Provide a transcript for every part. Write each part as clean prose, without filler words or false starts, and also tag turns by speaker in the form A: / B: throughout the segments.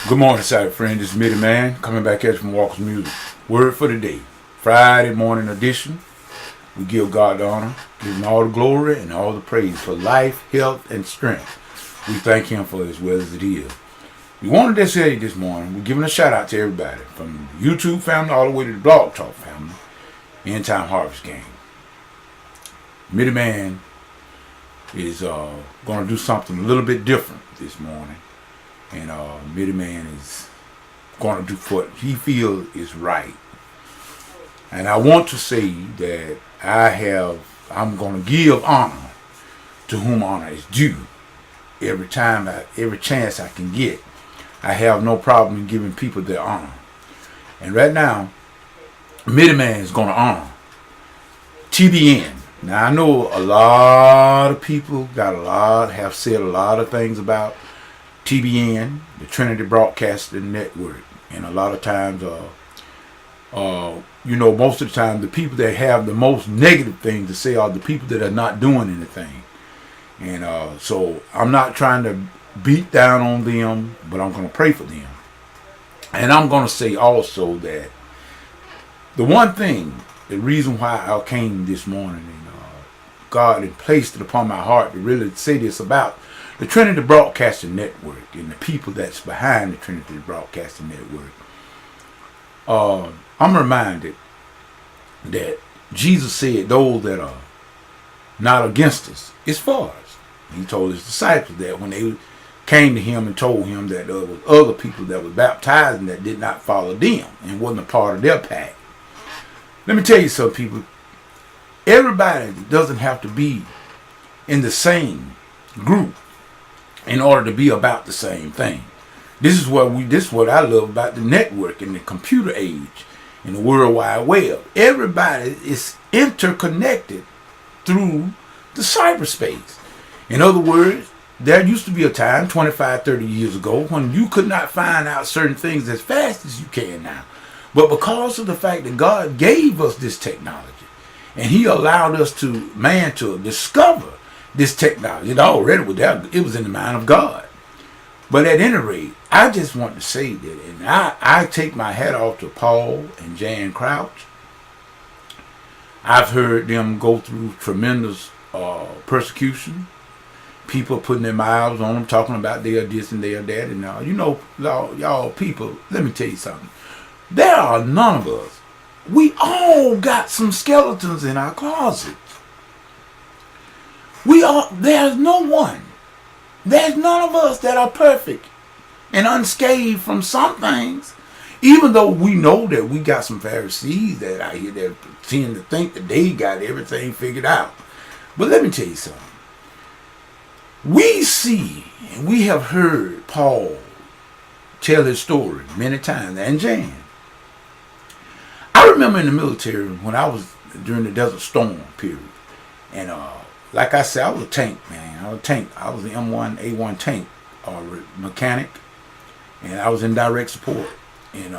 A: Good morning, side friend. This is Midiman coming back at you from Walker's Music. Word for the day. Friday morning edition. We give God the honor, give Him all the glory and all the praise for life, health, and strength. We thank Him for as well as it is. We wanted to say this morning, we're giving a shout out to everybody, from the YouTube family all the way to the Blog Talk family, End Time Harvest Game. Midiman is going to do something a little bit different this morning. And Midiman is going to do what he feels is right. And I want to say that I'm going to give honor to whom honor is due. Every chance I can get, I have no problem in giving people their honor. And right now, Midiman is going to honor TBN. Now I know a lot of people have said a lot of things about TBN, the Trinity Broadcasting Network, and a lot of times, most of the time, the people that have the most negative things to say are the people that are not doing anything. And so I'm not trying to beat down on them, but I'm going to pray for them. And I'm going to say also that the one thing, the reason why I came this morning, and God had placed it upon my heart to really say this about the Trinity Broadcasting Network and the people that's behind the Trinity Broadcasting Network. I'm reminded that Jesus said those that are not against us is for us. He told his disciples that when they came to him and told him that there was other people that were baptized and that did not follow them and wasn't a part of their pack. Let me tell you something, people. Everybody doesn't have to be in the same group in order to be about the same thing. This is what I love about the network and the computer age and the World Wide Web. Everybody is interconnected through the cyberspace. In other words, there used to be a time 25, 30 years ago when you could not find out certain things as fast as you can now. But because of the fact that God gave us this technology and He allowed us to discover this technology, it was in the mind of God. But at any rate, I just want to say that, and I take my hat off to Paul and Jan Crouch. I've heard them go through tremendous persecution. People putting their mouths on them, talking about they are this and they are that. And y'all people, let me tell you something. There are none of us. We all got some skeletons in our closets. There's none of us that are perfect and unscathed from some things. Even though we know that we got some Pharisees that out here that tend to think that they got everything figured out. But let me tell you something. We see and we have heard Paul tell his story many times, and Jan. I remember in the military when I was during the Desert Storm period, and like I said, I was a tank, man. I was the M1A1 tank mechanic, and I was in direct support. And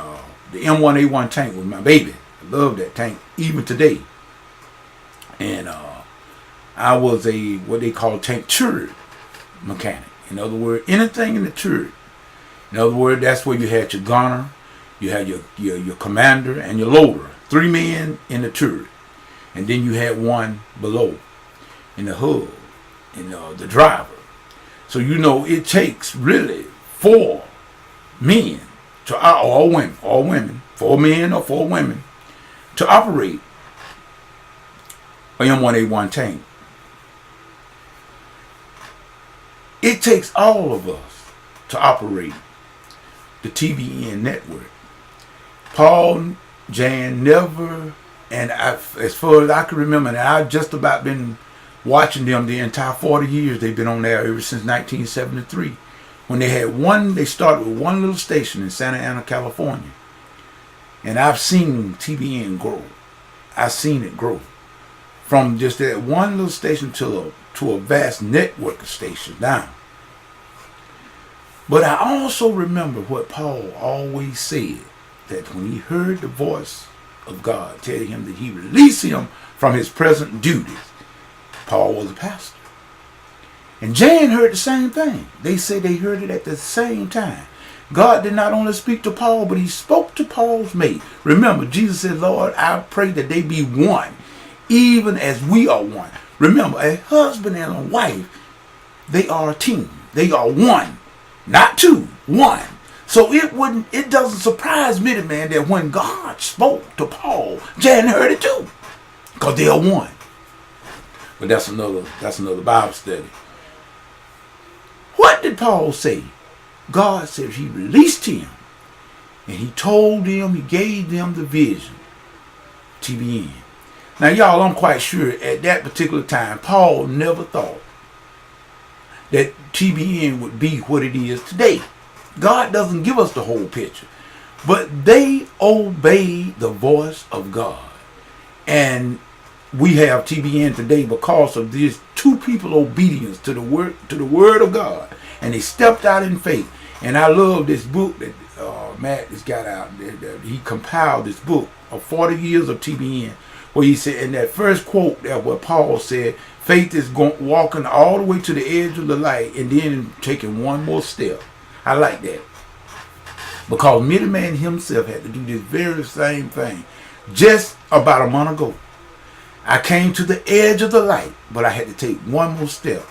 A: the M1A1 tank was my baby. I love that tank even today. And I was what they call tank turret mechanic. In other words, anything in the turret. In other words, that's where you had your gunner, you had your commander, and your loader. 3 men in the turret, and then you had one below in the hull, and the driver. So it takes really 4 men all women, 4 men or 4 women to operate a M1A1 tank. It takes all of us to operate the TBN network. Paul, Jan, never, and as far as I can remember, and I've just about been watching them the entire 40 years they've been on there ever since 1973. When they started with one little station in Santa Ana, California. And I've seen TBN grow. I've seen it grow. From just that one little station to a vast network of stations now. But I also remember what Paul always said, that when he heard the voice of God telling him that He released him from his present duties, Paul was a pastor. And Jan heard the same thing. They say they heard it at the same time. God did not only speak to Paul, but he spoke to Paul's mate. Remember, Jesus said, Lord, I pray that they be one, even as we are one. Remember, a husband and a wife, they are a team. They are one, not two, one. So it doesn't surprise Midiman that when God spoke to Paul, Jan heard it too, because they are one. But that's another Bible study. What did Paul say? God said he released him, and he told them, he gave them the vision. TBN. Now, y'all, I'm quite sure at that particular time, Paul never thought that TBN would be what it is today. God doesn't give us the whole picture. But they obeyed the voice of God. And we have TBN today because of these two people obedience to the word of God. And they stepped out in faith. And I love this book that Matt has got out. He compiled this book of 40 years of TBN, where he said, in that first quote there where Paul said, faith is walking all the way to the edge of the light and then taking one more step. I like that. Because Midiman himself had to do this very same thing just about a month ago. I came to the edge of the light, but I had to take one more step,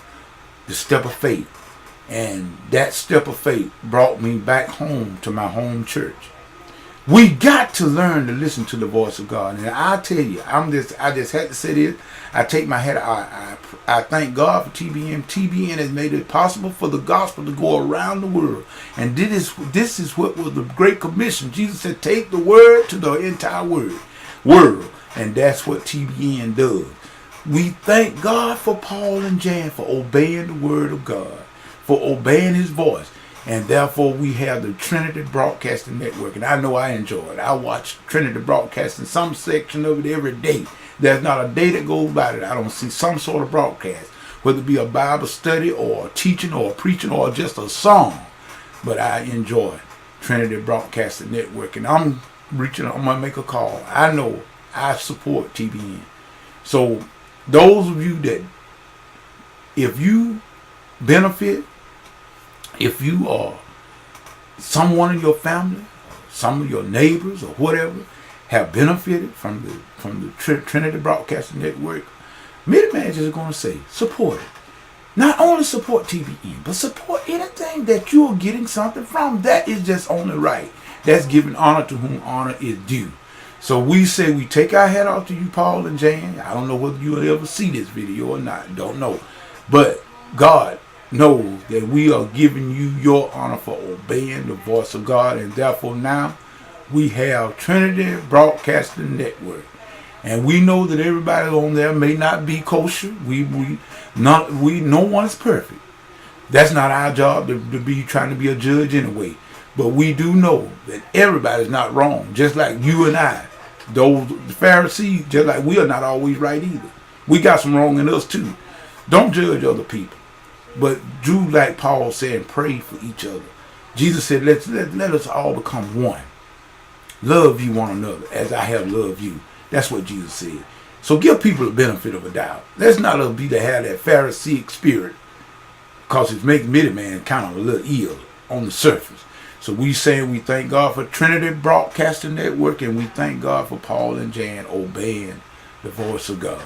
A: the step of faith. And that step of faith brought me back home to my home church. We got to learn to listen to the voice of God. And I tell you, I just had to say this. I take my head. I thank God for TBN. TBN has made it possible for the gospel to go around the world. And this is what was the Great Commission. Jesus said, take the word to the entire world. And that's what TBN does. We thank God for Paul and Jan for obeying the word of God, for obeying his voice. And therefore we have the Trinity Broadcasting Network. And I know I enjoy it. I watch Trinity Broadcasting, some section of it every day. There's not a day that goes by that I don't see some sort of broadcast, whether it be a Bible study or a teaching or a preaching or just a song. But I enjoy Trinity Broadcasting Network. And I'm going to make a call. I know I support TBN. So those of you that, if you benefit, if you are someone in your family, some of your neighbors or whatever have benefited from the Trinity Broadcasting Network, Midiman is just going to say, support it. Not only support TBN, but support anything that you are getting something from. That is just only right. That's giving honor to whom honor is due. So we say we take our hat off to you, Paul and Jan. I don't know whether you will ever see this video or not. Don't know. But God knows that we are giving you your honor for obeying the voice of God. And therefore now we have Trinity Broadcasting Network. And we know that everybody on there may not be kosher. No one is perfect. That's not our job to be trying to be a judge anyway. But we do know that everybody's not wrong. Just like you and I. Those Pharisees, just like we are not always right either. We got some wrong in us too. Don't judge other people. But do like Paul said, and pray for each other. Jesus said, let us all become one. Love you one another as I have loved you. That's what Jesus said. So give people the benefit of a doubt. Let's not be to have that Pharisaic spirit, because it makes Midiman kind of a little ill on the surface. So we thank God for Trinity Broadcasting Network, and we thank God for Paul and Jan obeying the voice of God.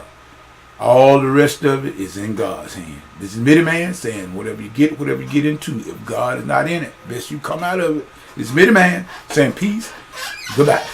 A: All the rest of it is in God's hand. This is Midiman saying, whatever you get into, if God is not in it, best you come out of it. This is Midiman saying peace. Goodbye.